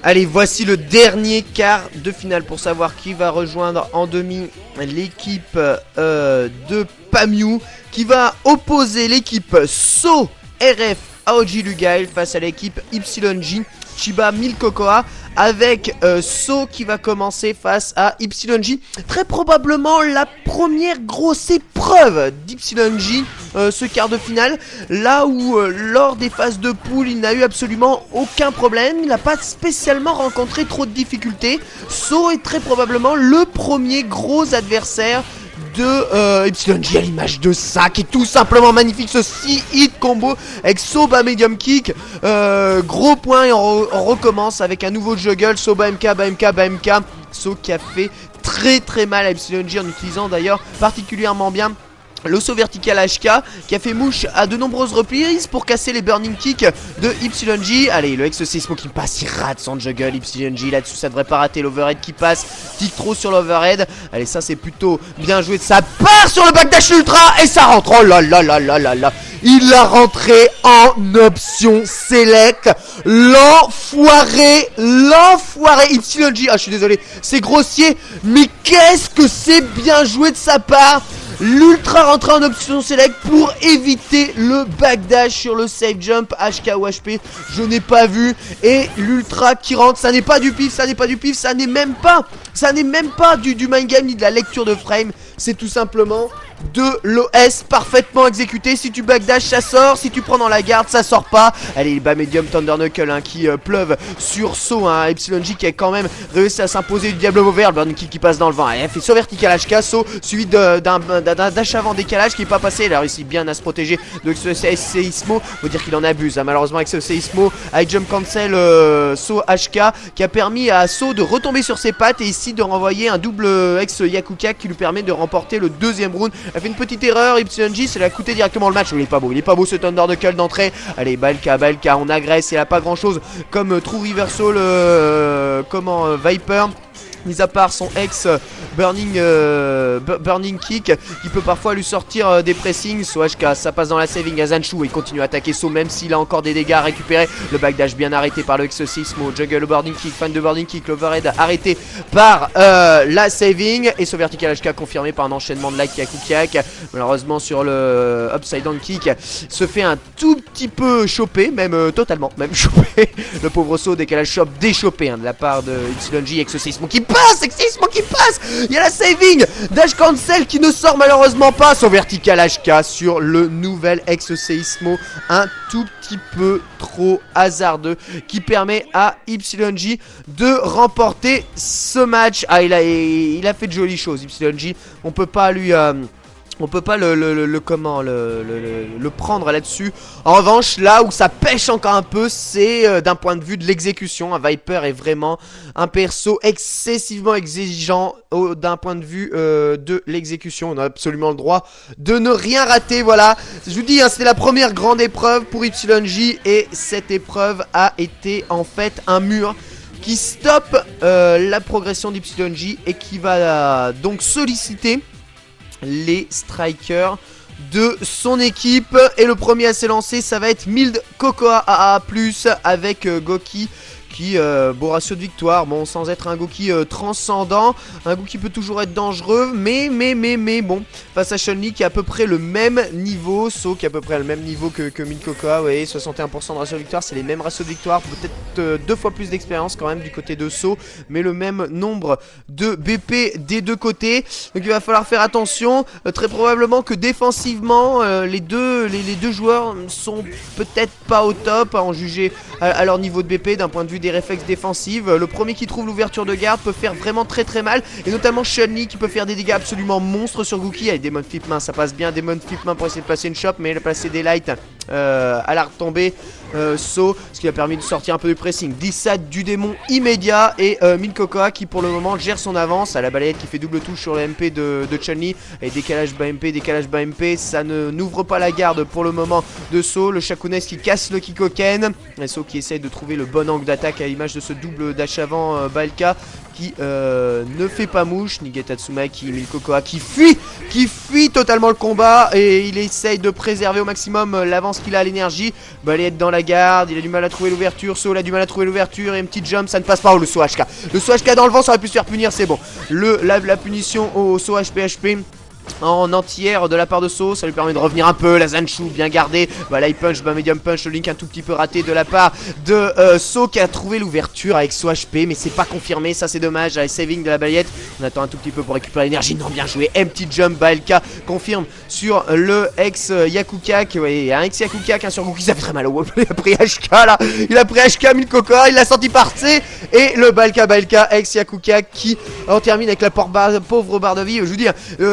Allez, voici le dernier quart de finale pour savoir qui va rejoindre en demi l'équipe de Pamiou, qui va opposer l'équipe So RF Aoji Lugail face à l'équipe YJ Chiba Milkokoa, avec So qui va commencer face à YJ. Très probablement la première grosse épreuve d'YJ, ce quart de finale, là où lors des phases de poule il n'a eu absolument aucun problème, il n'a pas spécialement rencontré trop de difficultés. So est très probablement le premier gros adversaire de YJ, à l'image de ça qui est tout simplement magnifique, ce 6-hit combo avec Soba Medium Kick, gros point, et on recommence avec un nouveau juggle, Soba MK, BMK, So qui a fait très mal à YJ en utilisant d'ailleurs particulièrement bien le saut vertical HK, qui a fait mouche à de nombreuses reprises pour casser les burning kicks de YJ. Allez, le Exo-Seismo qui passe, il rate son juggle. YJ là-dessus, ça devrait pas rater. L'overhead qui passe, tic trop sur l'overhead. Allez, ça c'est plutôt bien joué. Ça part sur le backdash ultra et ça rentre. Oh là là là là là là. Il l'a rentré en option select. L'enfoiré YJ, ah je suis désolé, c'est grossier, mais qu'est-ce que c'est bien joué de sa part. L'ultra rentré en option select pour éviter le backdash sur le safe jump HK ou HP, je n'ai pas vu. Et l'ultra qui rentre, ça n'est pas du pif, ça n'est même pas du mind game ni de la lecture de frame. C'est tout simplement de l'OS parfaitement exécuté. Si tu backdash ça sort, si tu prends dans la garde ça sort pas. Allez, bas medium Thunder Knuckle qui pleuve sur So, YJ qui a quand même réussi à s'imposer du Diablo Vert, le burning kick qui passe dans le vent. Elle fait saut vertical HK, So suivi d'un dash avant décalage qui n'est pas passé. Il a réussi bien à se protéger de Exo-Seismo. Faut dire qu'il en abuse malheureusement avec Exo-Seismo. High jump cancel So HK qui a permis à So de retomber sur ses pattes et ici de renvoyer un double ex Yakuka qui lui permet de remporter le deuxième round. Elle fait une petite erreur, YJ, ça lui a coûté directement le match. Il est pas beau ce Thunder Knuckle d'entrée. Allez, Balka, on agresse, il a pas grand chose comme True Reversal, Viper. Mis à part son ex burning kick qui peut parfois lui sortir des pressings. So HK, ça passe dans la saving à Zanshu et il continue à attaquer So même s'il a encore des dégâts à récupérer. Le backdash bien arrêté par le Exo-Seismo. Juggle le burning kick, fan de burning kick, l'overhead arrêté par la saving. Et ce vertical HK confirmé par un enchaînement de like Yakukiak. Malheureusement sur le upside down kick se fait un tout petit peu choper, même totalement choper. Le pauvre So, décalage shop déchopé de la part de YJ. Exo-Seismo qui passe, il y a la saving, dash cancel qui ne sort malheureusement pas. Son vertical HK sur le nouvel Exo-Seismo, un tout petit peu trop hasardeux qui permet à YJ de remporter ce match. Ah, il a fait de jolies choses YJ, on peut pas lui on peut pas le prendre là-dessus. En revanche, là où ça pêche encore un peu, c'est d'un point de vue de l'exécution. Viper est vraiment un perso excessivement exigeant d'un point de vue de l'exécution. On a absolument le droit de ne rien rater. Voilà, je vous dis, c'était la première grande épreuve pour YJ et cette épreuve a été en fait un mur qui stoppe la progression d'YJ et qui va donc solliciter les strikers de son équipe. Et le premier à s'élancer, ça va être Mild Cocoa AA+, avec Goki qui, beau ratio de victoire, bon, sans être un Goki transcendant, un Goki peut toujours être dangereux, mais bon, face à Chun-Li qui a à peu près le même niveau, So qui a à peu près le même niveau que Mild Cocoa, vous voyez, 61% de ratio de victoire, c'est les mêmes ratios de victoire, peut-être 2 fois plus d'expérience quand même du côté de So, mais le même nombre de BP des deux côtés, donc il va falloir faire attention, très probablement que défensivement, les deux joueurs sont peut-être pas au top, à en juger à leur niveau de BP d'un point de vue des réflexes défensifs. Le premier qui trouve l'ouverture de garde peut faire vraiment très mal, et notamment Chun-Li qui peut faire des dégâts absolument monstres sur Gookie. Avec Demon Flip Main, ça passe bien, Demon Flip Main pour essayer de placer une shop, mais il a placé des lights à la retombée. So, ce qui a permis de sortir un peu du pressing. Dissade du démon immédiat, et Mild Cocoa qui pour le moment gère son avance à la balayette qui fait double touche sur le MP de Chun-Li, et décalage bas MP, ça n'ouvre pas la garde pour le moment de So. Le Shakunes qui casse le Kikoken, et So qui essaye de trouver le bon angle d'attaque à l'image de ce double dash avant Balka qui ne fait pas mouche. Nigetatsumaki, Mild Cocoa qui fuit totalement le combat, et il essaye de préserver au maximum l'avance qu'il a à l'énergie. Balayette dans la garde, il a du mal à trouver l'ouverture. So, il a du mal à trouver l'ouverture et un petit jump, ça ne passe pas. Oh, le saut HK. Le saut HK dans le vent, ça aurait pu se faire punir, c'est bon. La punition au saut HPHP en entière de la part de So, ça lui permet de revenir un peu. La Zanshu bien gardée, voilà, il punch, medium punch, le link un tout petit peu raté de la part de So qui a trouvé l'ouverture avec So HP, mais c'est pas confirmé, ça c'est dommage. Avec saving de la balayette, on attend un tout petit peu pour récupérer l'énergie. Non, bien joué, empty jump, Baelka confirme sur le ex Yakukak, ouais, un ex Yakukak sur Gookie, ça fait très mal au wall. Il a pris HK là, il a pris HK, mis le coca, il l'a sorti par C, et le Baelka ex Yakukak qui en termine avec la pauvre barre de vie. Je vous dis,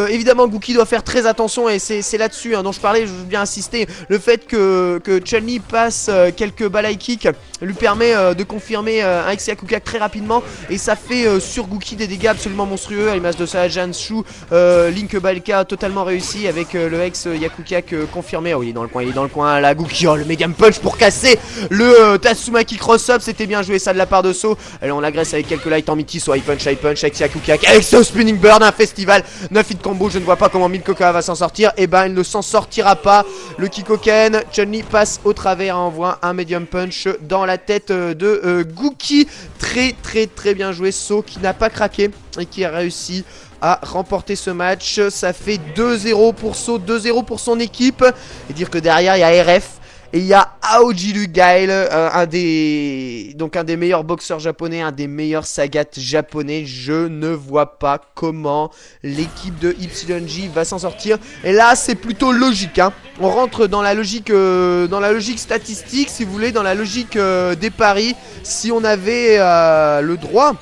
évidemment Gookie doit faire très attention, et c'est là-dessus dont je parlais, je veux bien insister. Le fait que Chun-Li passe quelques balai kicks lui permet de confirmer un ex Yakukak très rapidement, et ça fait sur Gookie des dégâts absolument monstrueux à l'image de sa Zanshu. Link Baelka totalement réussi avec le ex Yakukak confirmé. Oh, il est dans le coin là, Gookie. Oh, le medium punch pour casser le Tatsumaki cross-up, c'était bien joué ça de la part de So. Allez, on l'agresse avec quelques light en miti, soit high punch avec Yakukak, avec ce spinning burn, un festival 9 hit combo. Je ne vois pas comment Milkoka va s'en sortir. Et ben il ne s'en sortira pas. Le Kikoken, Chun-Li passe au travers, envoie un medium punch dans la tête de Gookie. Très bien joué So, qui n'a pas craqué et qui a réussi à remporter ce match. Ça fait 2-0 pour So, 2-0 pour son équipe. Et dire que derrière il y a RF et il y a Aoji Lugail, un des meilleurs boxeurs japonais, un des meilleurs Sagat japonais. Je ne vois pas comment l'équipe de YG va s'en sortir. Et là, c'est plutôt logique, hein. On rentre dans la logique statistique, si vous voulez, dans la logique des paris. Si on avait le droit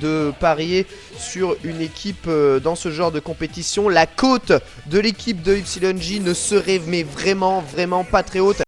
de parier sur une équipe dans ce genre de compétition, la cote de l'équipe de YG ne serait mais vraiment pas très haute.